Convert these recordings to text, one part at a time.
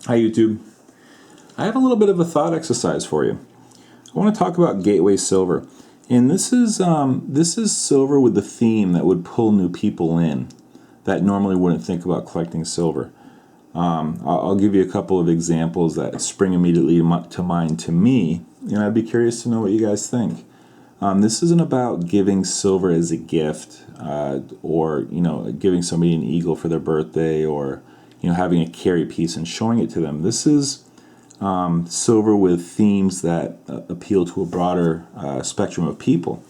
Hi YouTube. I have a little bit of a thought exercise for you. I want to talk about Gateway Silver, and this is silver with the theme that would pull new people in that normally wouldn't think about collecting silver. I'll give you a couple of examples that spring immediately to mind to me, and I'd be curious to know what you guys think. This isn't about giving silver as a gift, or giving somebody an eagle for their birthday, or having a carry piece and showing it to them. This is silver with themes that appeal to a broader spectrum of people.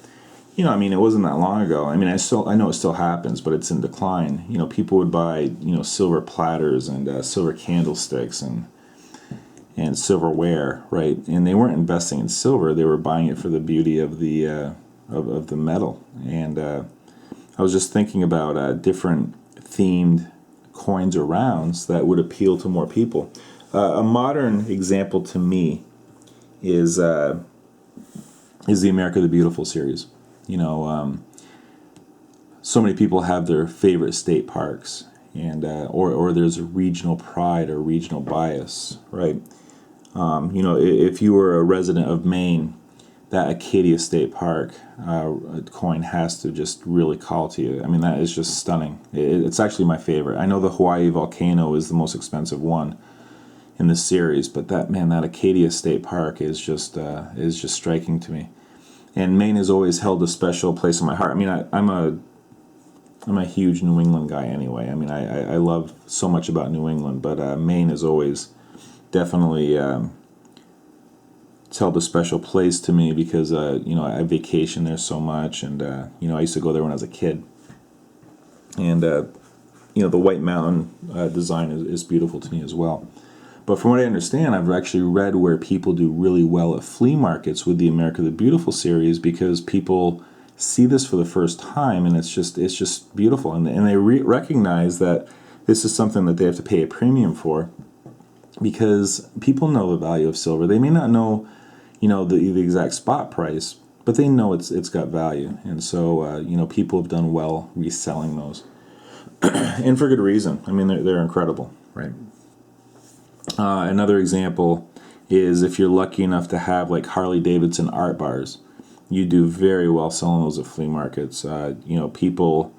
It wasn't that long ago. I know it still happens, but it's in decline. People would buy silver platters and silver candlesticks and silverware, right? And they weren't investing in silver; they were buying it for the beauty of the of the metal. And I was just thinking about different themed coins or rounds that would appeal to more people. A modern example to me is the America the Beautiful series. So many people have their favorite state parks, and or there's a regional pride or regional bias, right? If you were a resident of Maine, that Acadia State Park coin has to just really call to you. That is just stunning. It's actually my favorite. I know the Hawaii volcano is the most expensive one in the series, but that Acadia State Park is just striking to me. And Maine has always held a special place in my heart. I'm a huge New England guy anyway. I love so much about New England, but Maine has always definitely it's held a special place to me because I vacation there so much, and I used to go there when I was a kid. And the White Mountain design is beautiful to me as well. But from what I understand, I've actually read where people do really well at flea markets with the America the Beautiful series because people see this for the first time, and it's just beautiful, and they recognize that this is something that they have to pay a premium for because people know the value of silver. They may not know, the exact spot price, but they know it's got value, and so people have done well reselling those, and for good reason. They're incredible, right? Another example is if you're lucky enough to have like Harley Davidson art bars, you do very well selling those at flea markets. People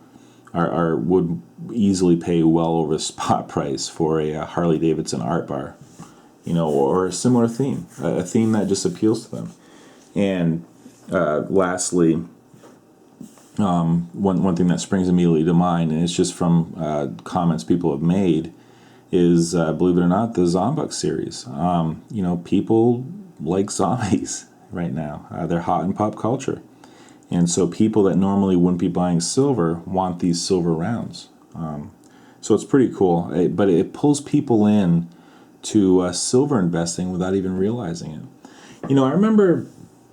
would easily pay well over spot price for a Harley Davidson art bar, or a similar theme, a theme that just appeals to them. And lastly, one thing that springs immediately to mind, and it's just from comments people have made, is believe it or not, the Zombuk series. People like zombies right now. They're hot in pop culture, and so people that normally wouldn't be buying silver want these silver rounds. So it's pretty cool, but it pulls people in to silver investing without even realizing it. I remember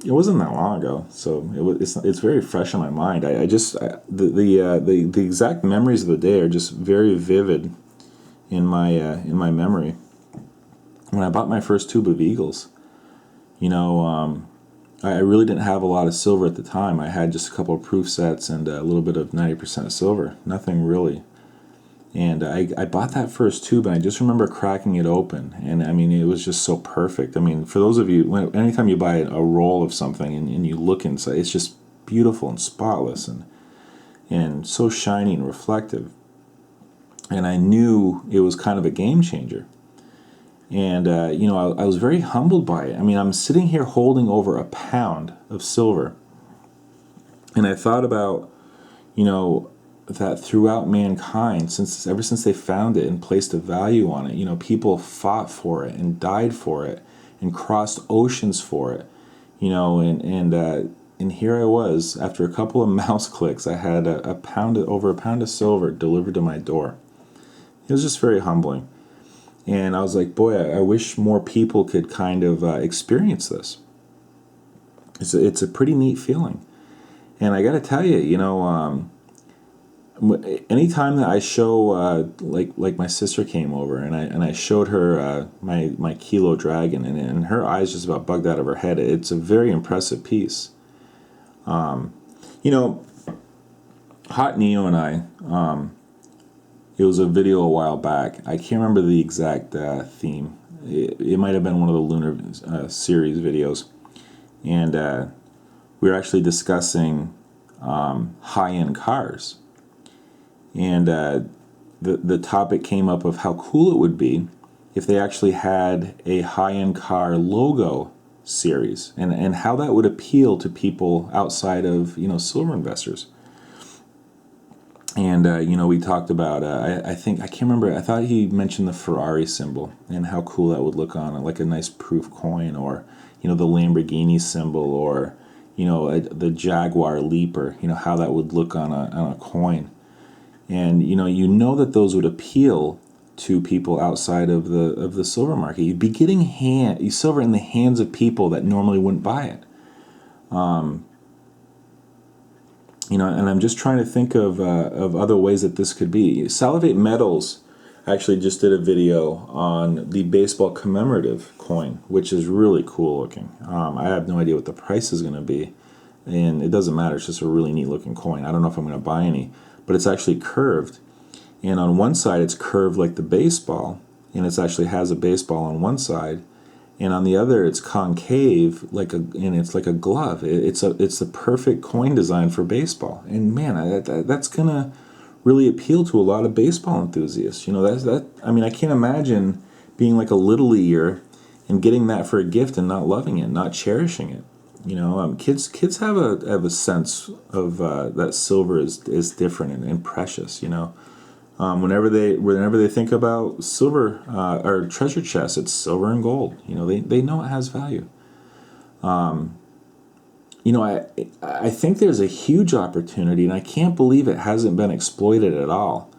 it wasn't that long ago, so it's very fresh in my mind. The exact memories of the day are just very vivid in my memory. When I bought my first tube of Eagles, I really didn't have a lot of silver at the time. I had just a couple of proof sets and a little bit of 90% silver, nothing really. And I bought that first tube, and I just remember cracking it open, and it was just so perfect. For those of you, anytime you buy a roll of something and you look inside, it's just beautiful and spotless and so shiny and reflective. And I knew it was kind of a game changer. And, I was very humbled by it. I'm sitting here holding over a pound of silver. And I thought about, that throughout mankind, ever since they found it and placed a value on it, people fought for it and died for it and crossed oceans for it, and here I was, after a couple of mouse clicks, I had over a pound of silver delivered to my door. It was just very humbling. And I was like, boy, I wish more people could kind of experience this. It's a pretty neat feeling. And I got to tell you, anytime that I show, like my sister came over and I showed her my Kilo Dragon, and her eyes just about bugged out of her head. It's a very impressive piece. Hot Neo and I, It was a video a while back. I can't remember the exact theme. It might have been one of the Lunar series videos. And we were actually discussing high-end cars. And the topic came up of how cool it would be if they actually had a high-end car logo series, and how that would appeal to people outside of, silver investors. And we talked about I can't remember, I thought he mentioned the Ferrari symbol and how cool that would look on like a nice proof coin, or the Lamborghini symbol, or the Jaguar Leaper, how that would look on a coin. And that those would appeal to people outside of the silver market. You'd be getting silver in the hands of people that normally wouldn't buy it. And I'm just trying to think of other ways that this could be. Salivate Metals actually just did a video on the baseball commemorative coin, which is really cool looking. I have no idea what the price is going to be, and it doesn't matter. It's just a really neat looking coin. I don't know if I'm going to buy any, but it's actually curved. And on one side, it's curved like the baseball, and it actually has a baseball on one side, and on the other, it's concave, and it's like a glove. It's the perfect coin design for baseball. And man, that's gonna really appeal to a lot of baseball enthusiasts. I can't imagine being like a little leaguer and getting that for a gift and not loving it, not cherishing it. Kids have a sense of that silver is different and precious. Whenever they think about silver or treasure chests, it's silver and gold. They know it has value. I think there's a huge opportunity, and I can't believe it hasn't been exploited at all.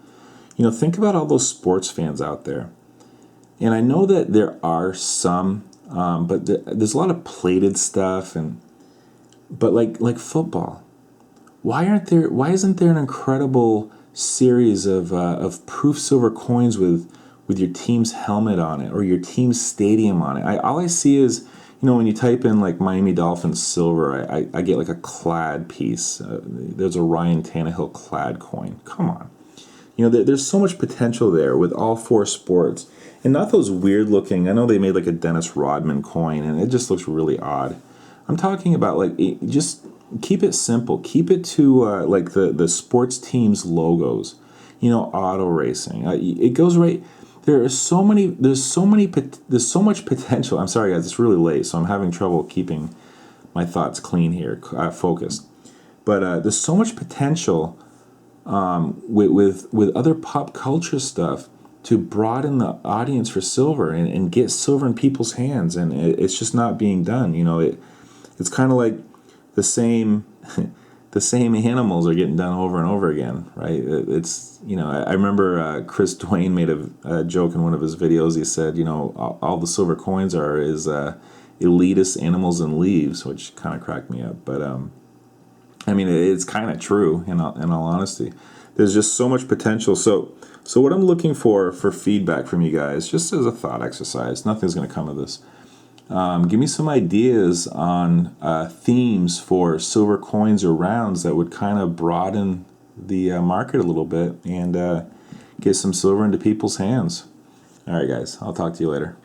Think about all those sports fans out there, and I know that there are some, but there's a lot of plated stuff, but like football. Why isn't there an incredible series of proof silver coins with your team's helmet on it, or your team's stadium on it? All I see is, when you type in like Miami Dolphins silver, I get like a clad piece. There's a Ryan Tannehill clad coin. Come on. There's so much potential there with all four sports, and not those weird looking. I know they made like a Dennis Rodman coin, and it just looks really odd. I'm talking about just keep it simple. Keep it to like the sports teams' logos. Auto racing. It goes right. There's so much potential. I'm sorry, guys. It's really late, so I'm having trouble keeping my thoughts clean here, focused. But there's so much potential with other pop culture stuff to broaden the audience for silver and get silver in people's hands, and it's just not being done. It's kind of like the same animals are getting done over and over again, right? I remember Chris Duane made a joke in one of his videos. He said, all the silver coins is elitist animals and leaves, which kind of cracked me up. But it's kind of true in all honesty. There's just so much potential. So what I'm looking for feedback from you guys, just as a thought exercise, nothing's going to come of this. Give me some ideas on themes for silver coins or rounds that would kind of broaden the market a little bit and get some silver into people's hands. All right, guys, I'll talk to you later.